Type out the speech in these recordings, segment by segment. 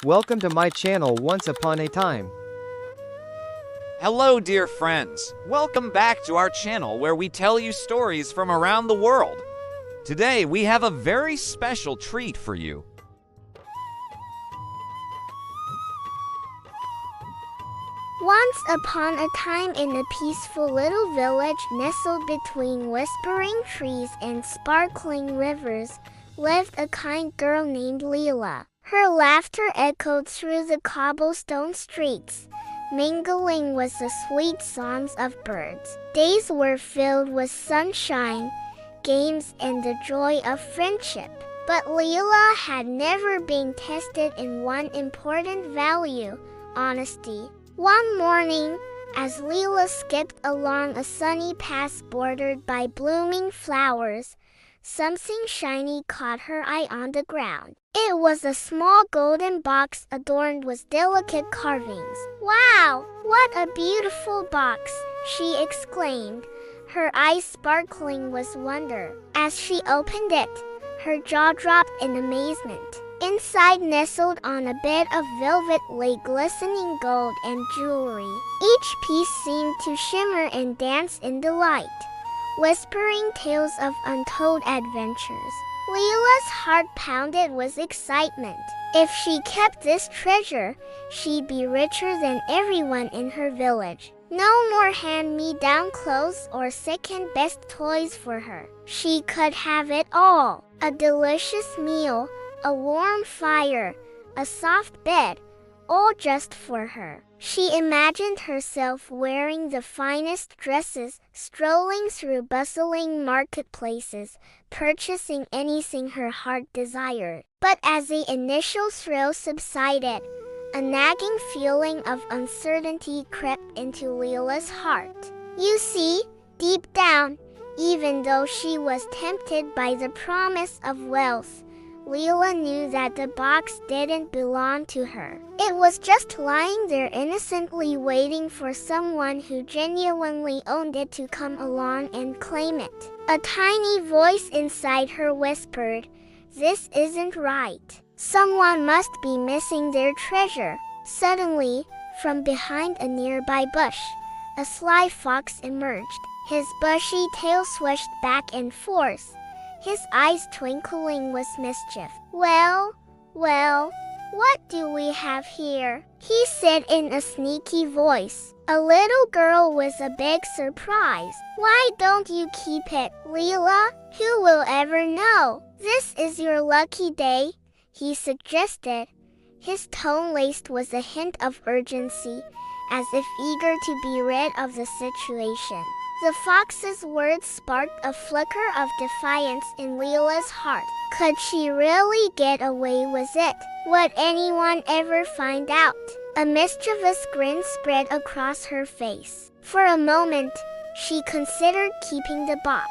Welcome to my channel Once Upon a Time. Hello, dear friends. Welcome back to our channel where we tell you stories from around the world. Today, we have a very special treat for you. Once upon a time in a peaceful little village nestled between whispering trees and sparkling rivers, lived a kind girl named Leela. Her laughter echoed through the cobblestone streets, mingling with the sweet songs of birds. Days were filled with sunshine, games, and the joy of friendship. But Leela had never been tested in one important value: honesty. One morning, as Leela skipped along a sunny path bordered by blooming flowers, something shiny caught her eye on the ground. It was a small golden box adorned with delicate carvings. "Wow, what a beautiful box!" she exclaimed, her eyes sparkling with wonder. As she opened it, her jaw dropped in amazement. Inside, nestled on a bed of velvet, lay glistening gold and jewelry. Each piece seemed to shimmer and dance in the light, whispering tales of untold adventures. Leela's heart pounded with excitement. If she kept this treasure, she'd be richer than everyone in her village. No more hand-me-down clothes or second-best toys for her. She could have it all: a delicious meal, a warm fire, a soft bed, all just for her. She imagined herself wearing the finest dresses, strolling through bustling marketplaces, purchasing anything her heart desired. But as the initial thrill subsided, a nagging feeling of uncertainty crept into Leela's heart. You see, deep down, even though she was tempted by the promise of wealth, Leela knew that the box didn't belong to her. It was just lying there innocently, waiting for someone who genuinely owned it to come along and claim it. A tiny voice inside her whispered, "This isn't right. Someone must be missing their treasure." Suddenly, from behind a nearby bush, a sly fox emerged. His bushy tail swished back and forth, his eyes twinkling with mischief. Well, what do we have here?" he said in a sneaky voice. "A little girl with a big surprise. Why don't you keep it, Leela? Who will ever know? This is your lucky day," he suggested, his tone laced with a hint of urgency, as if eager to be rid of the situation. The fox's words sparked a flicker of defiance in Leela's heart. Could she really get away with it? Would anyone ever find out? A mischievous grin spread across her face. For a moment, she considered keeping the box.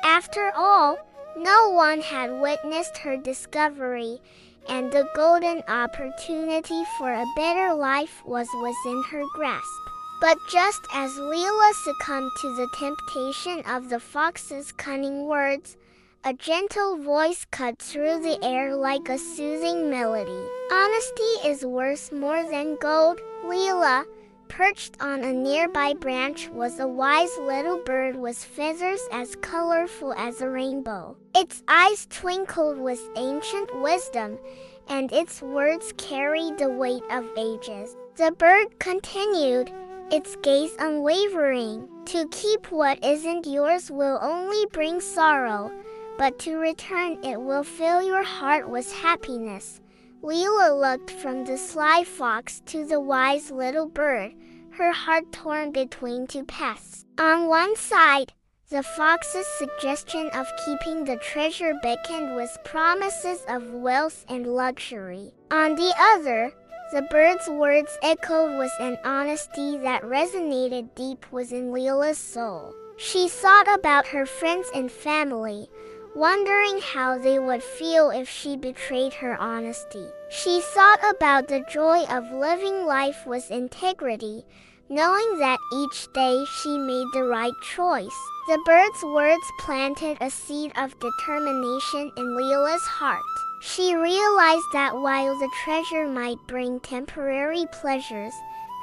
After all, no one had witnessed her discovery, and the golden opportunity for a better life was within her grasp. But just as Leela succumbed to the temptation of the fox's cunning words, a gentle voice cut through the air like a soothing melody. "Honesty is worth more than gold, Leela." Perched on a nearby branch was a wise little bird with feathers as colorful as a rainbow. Its eyes twinkled with ancient wisdom, and its words carried the weight of ages. The bird continued, its gaze unwavering. "To keep what isn't yours will only bring sorrow, but to return it will fill your heart with happiness." Leela looked from the sly fox to the wise little bird, her heart torn between two paths. On one side, the fox's suggestion of keeping the treasure beckoned with promises of wealth and luxury. On the other, the bird's words echoed with an honesty that resonated deep within Leela's soul. She thought about her friends and family, wondering how they would feel if she betrayed her honesty. She thought about the joy of living life with integrity, knowing that each day she made the right choice. The bird's words planted a seed of determination in Leela's heart. She realized that while the treasure might bring temporary pleasures,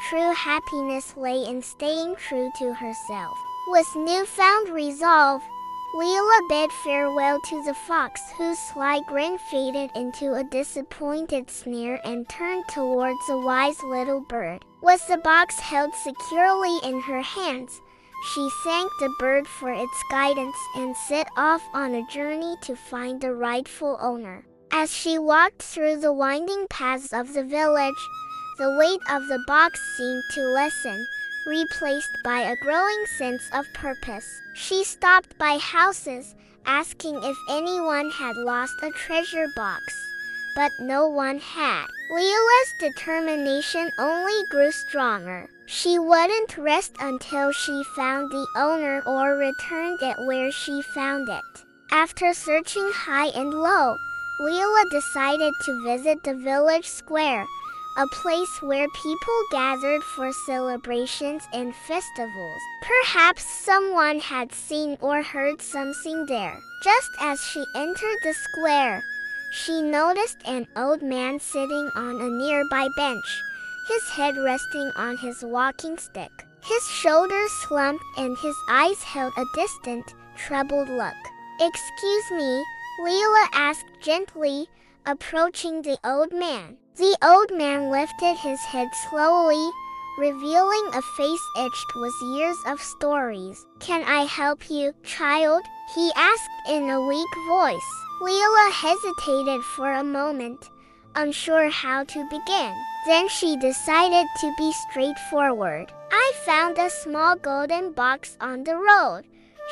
true happiness lay in staying true to herself. With newfound resolve, Leela bid farewell to the fox, whose sly grin faded into a disappointed sneer, and turned towards the wise little bird. With the box held securely in her hands, she thanked the bird for its guidance and set off on a journey to find the rightful owner. As she walked through the winding paths of the village, the weight of the box seemed to lessen, replaced by a growing sense of purpose. She stopped by houses, asking if anyone had lost a treasure box, but no one had. Leela's determination only grew stronger. She wouldn't rest until she found the owner or returned it where she found it. After searching high and low, Leela decided to visit the village square, a place where people gathered for celebrations and festivals. Perhaps someone had seen or heard something there. Just as she entered the square, she noticed an old man sitting on a nearby bench, his head resting on his walking stick. His shoulders slumped and his eyes held a distant, troubled look. "Excuse me," Leela asked gently, approaching the old man. The old man lifted his head slowly, revealing a face etched with years of stories. "Can I help you, child?" he asked in a weak voice. Leela hesitated for a moment, unsure how to begin. Then she decided to be straightforward. "I found a small golden box on the road,"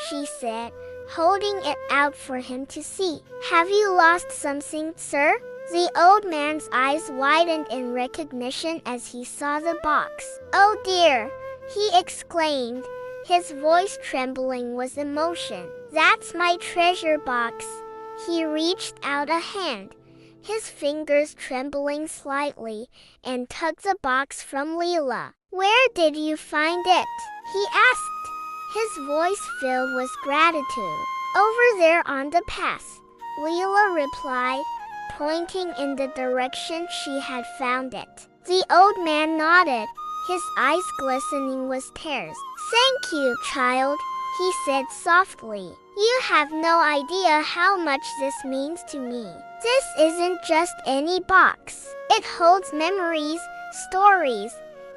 she said, holding it out for him to see. "Have you lost something, sir?" The old man's eyes widened in recognition as he saw the box. "Oh dear," he exclaimed, his voice trembling with emotion. "That's my treasure box." He reached out a hand, his fingers trembling slightly, and tugged the box from Leela. "Where did you find it?" he asked, his voice filled with gratitude. "Over there on the path," Leela replied, pointing in the direction she had found it. The old man nodded, his eyes glistening with tears. "Thank you, child," he said softly. "You have no idea how much this means to me. This isn't just any box. It holds memories, stories,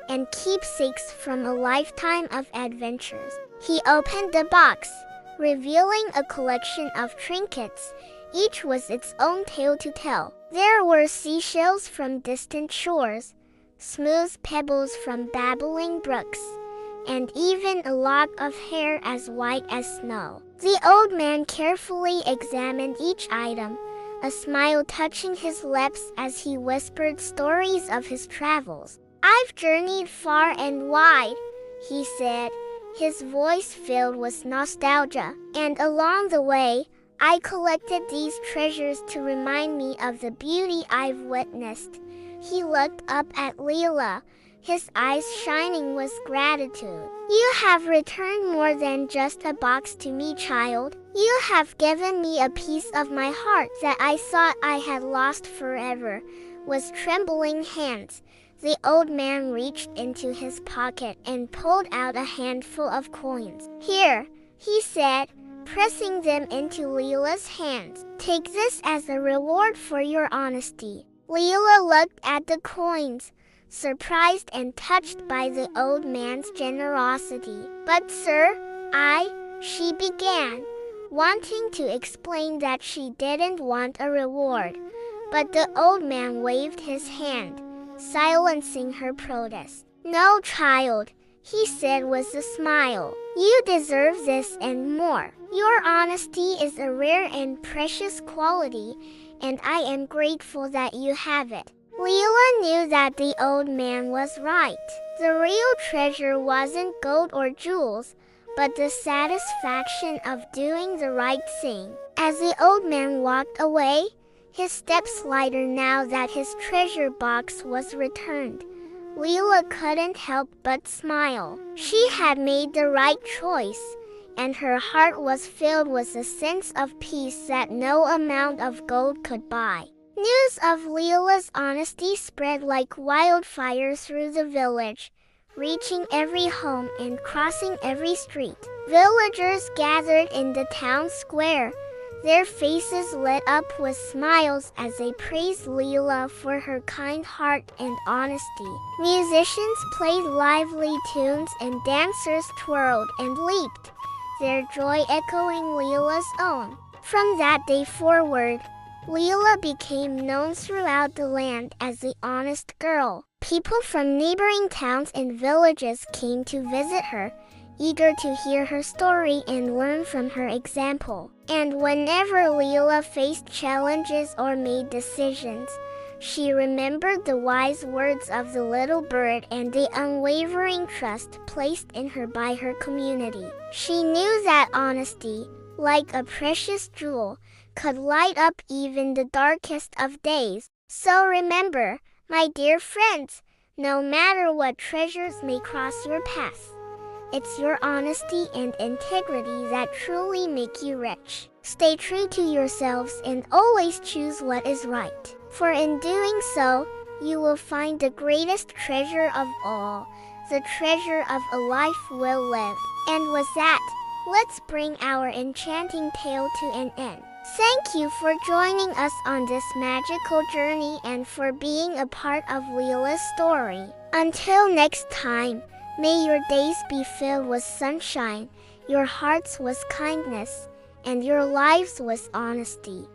and keepsakes from a lifetime of adventures." He opened the box, revealing a collection of trinkets, each with its own tale to tell. There were seashells from distant shores, smooth pebbles from babbling brooks, and even a lock of hair as white as snow. The old man carefully examined each item, a smile touching his lips as he whispered stories of his travels. "I've journeyed far and wide," he said, his voice filled with nostalgia. "And along the way, I collected these treasures to remind me of the beauty I've witnessed." He looked up at Leela, his eyes shining with gratitude. "You have returned more than just a box to me, child. You have given me a piece of my heart that I thought I had lost forever." With trembling hands, the old man reached into his pocket and pulled out a handful of coins. "Here," he said, pressing them into Leela's hands. "Take this as a reward for your honesty." Leela looked at the coins, surprised and touched by the old man's generosity. "But sir, she began, wanting to explain that she didn't want a reward. But the old man waved his hand, silencing her protest. "No, child," he said with a smile. "You deserve this and more. Your honesty is a rare and precious quality, and I am grateful that you have it." Leela knew that the old man was right. The real treasure wasn't gold or jewels, but the satisfaction of doing the right thing. As the old man walked away, his steps lighter now that his treasure box was returned, Leela couldn't help but smile. She had made the right choice, and her heart was filled with a sense of peace that no amount of gold could buy. News of Leela's honesty spread like wildfire through the village, reaching every home and crossing every street. Villagers gathered in the town square, their faces lit up with smiles as they praised Leela for her kind heart and honesty. Musicians played lively tunes and dancers twirled and leaped, their joy echoing Leela's own. From that day forward, Leela became known throughout the land as the honest girl. People from neighboring towns and villages came to visit her, eager to hear her story and learn from her example. And whenever Leela faced challenges or made decisions, she remembered the wise words of the little bird and the unwavering trust placed in her by her community. She knew that honesty, like a precious jewel, could light up even the darkest of days. So remember, my dear friends, no matter what treasures may cross your path, it's your honesty and integrity that truly make you rich. Stay true to yourselves and always choose what is right. For in doing so, you will find the greatest treasure of all, the treasure of a life well lived. And with that, let's bring our enchanting tale to an end. Thank you for joining us on this magical journey and for being a part of Leela's story. Until next time, may your days be filled with sunshine, your hearts with kindness, and your lives with honesty.